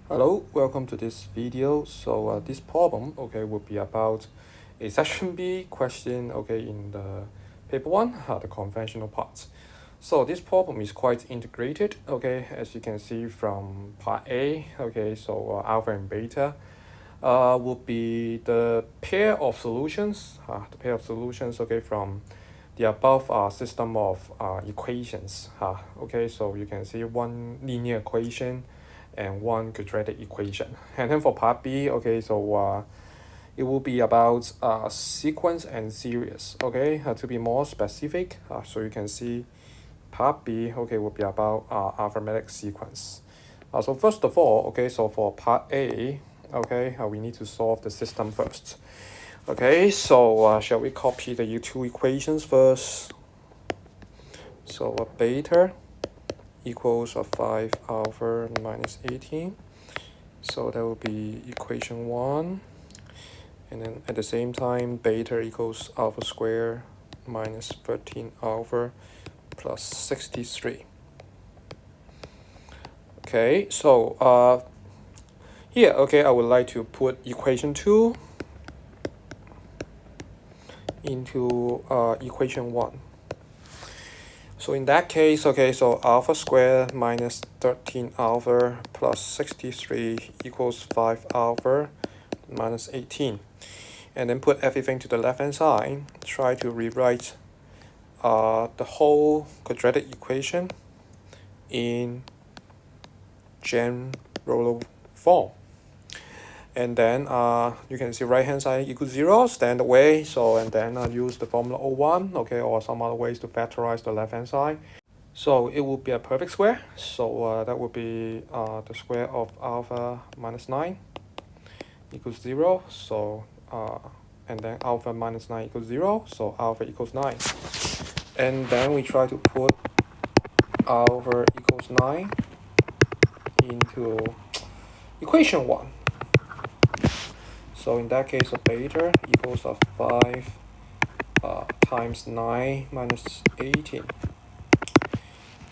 Hello, welcome to this video. This problem, will be about a section B question, in the paper one, the conventional parts. So this problem is quite integrated, as you can see from part A, alpha and beta will be the pair of solutions, from the above system of equations, so you can see one linear equation and one quadratic equation. And then for part B, it will be about sequence and series, to be more specific. So you can see part B, will be about arithmetic sequence. So first of all, so for part A, we need to solve the system first. Shall we copy the two equations first? So beta equals 5 alpha minus 18. So that will be equation 1. And then at the same time, beta equals alpha squared minus 13 alpha plus 63. Okay, so here, I would like to put equation 2 into equation 1. So in that case, so alpha squared minus 13 alpha plus 63 equals 5 alpha minus 18. And then put everything to the left-hand side. Try to rewrite the whole quadratic equation in general form. And then you can see right hand side equals 0, standard way. So and then use the formula O1, or some other ways to factorize the left hand side. So it will be a perfect square. So that would be the square of alpha minus 9 equals 0. So and then alpha minus 9 equals 0. So alpha equals 9. And then we try to put alpha equals 9 into equation 1. So in that case, beta equals 5 times 9 minus 18.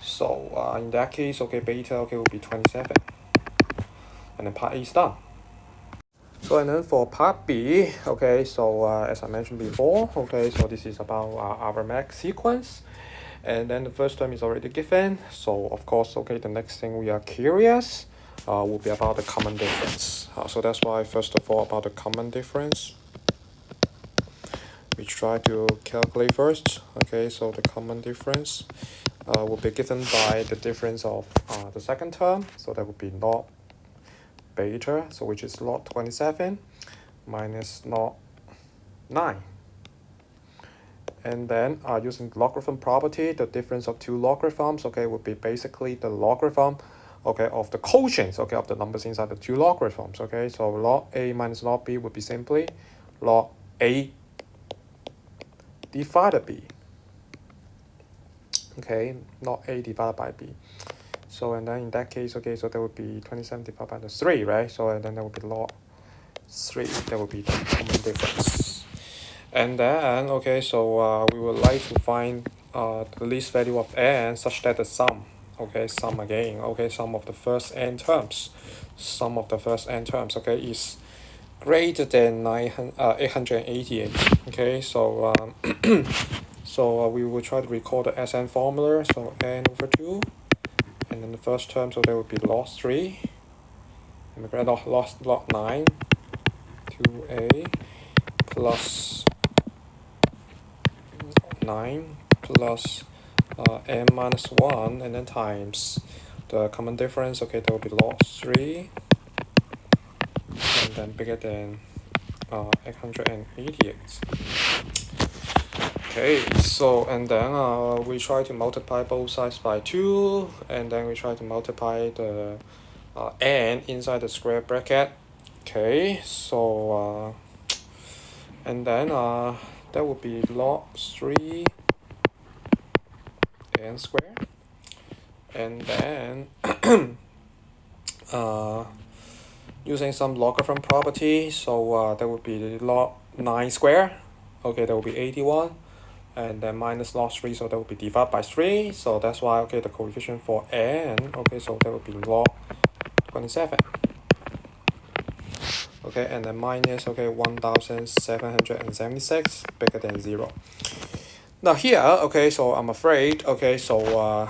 So in that case, beta will be 27. And then part A is done. So and then for part B, as I mentioned before, so this is about our max sequence. And then the first term is already given. So of course, the next thing we are curious will be about the common difference. So that's why first of all about the common difference, we try to calculate first. So the common difference will be given by the difference of the second term. So that would be log beta, so which is log 27 minus log 9. And then using logarithm property, the difference of two logarithms, would be basically the logarithm of the quotients, of the numbers inside the two logarithms. So log A minus log B would be simply log A divided B. Log A divided by B. So and then in that case, so that would be 27 divided by the 3, right? So and then that would be log 3. That would be the common difference. And then so we would like to find the least value of n such that the sum, sum again, sum of the first n terms, is greater than 888. So so we will try to recall the Sn formula. So n over 2, and then the first term, so that would be log 3, and we log 9, 2a plus 9 plus n minus 1, and then times the common difference, that will be log 3, and then bigger than 888. So and then we try to multiply both sides by 2, and then we try to multiply the n inside the square bracket. So and then that would be log 3 n squared, and then using some logarithm property, so that would be log 9 squared, that would be 81, and then minus log 3, so that would be divided by 3. So that's why the coefficient for n, so that would be log 27. okay, and then minus, okay, 1776 bigger than 0. Now here, okay, so I'm afraid, okay, so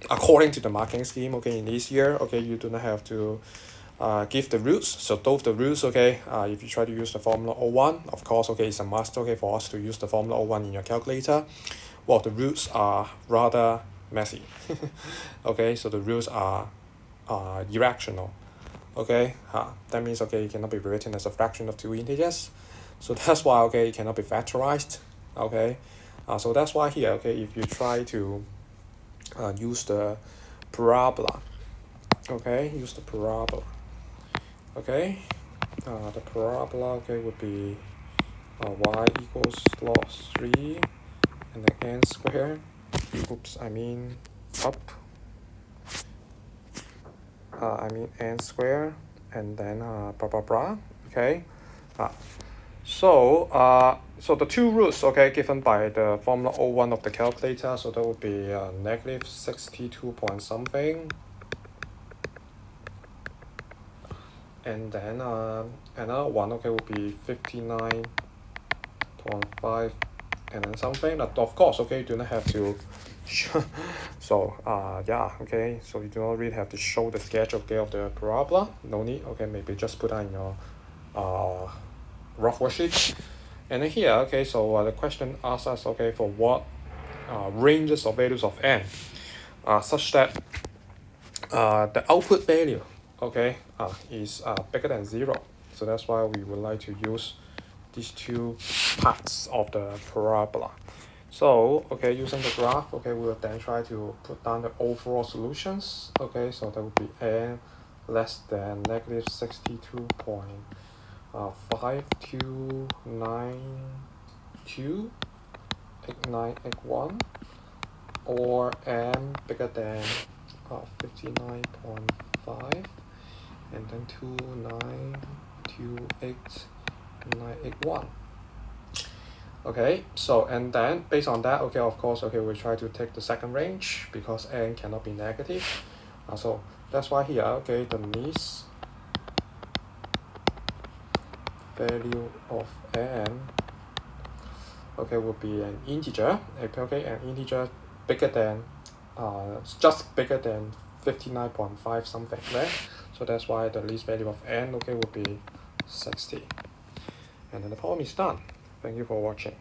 according to the marking scheme, okay, in this year, okay, you do not have to give the roots. So those the roots, okay, if you try to use the formula O1, of course, okay, it's a must, okay, for us to use the formula O1 in your calculator. Well, the roots are rather messy. Okay, so the roots are irrational. Okay, that means, okay, it cannot be written as a fraction of two integers. So that's why, okay, it cannot be factorized. Okay, so that's why here, okay, if you try to use the parabola, okay, use the parabola, okay, the parabola, okay, would be y equals log 3 and then n squared, oops, I mean up, n squared, and then blah blah blah, okay. So the two roots, okay, given by the formula O1 of the calculator, so that would be negative 62 point something, and then another one, okay, would be 59.5 and then something. But of course, okay, you do not have to so yeah, okay, so you do not really have to show the sketch, okay, of the parabola. No need, okay, maybe just put that in your rough worksheet. And then here, okay, so the question asks us, okay, for what ranges of values of n such that the output value, okay, is bigger than 0. So that's why we would like to use these two parts of the parabola. So, okay, using the graph, okay, we will then try to put down the overall solutions. Okay, so that would be n less than negative 62.52928981, or m bigger than 59.5 and then 2928981. Okay, so and then based on that, okay, of course, okay, we try to take the second range because n cannot be negative. So that's why here, okay, the least value of n, okay, will be an integer, okay, an integer bigger than just bigger than 59.5 something, right? So that's why the least value of n, okay, will be 60. And then the problem is done. Thank you for watching.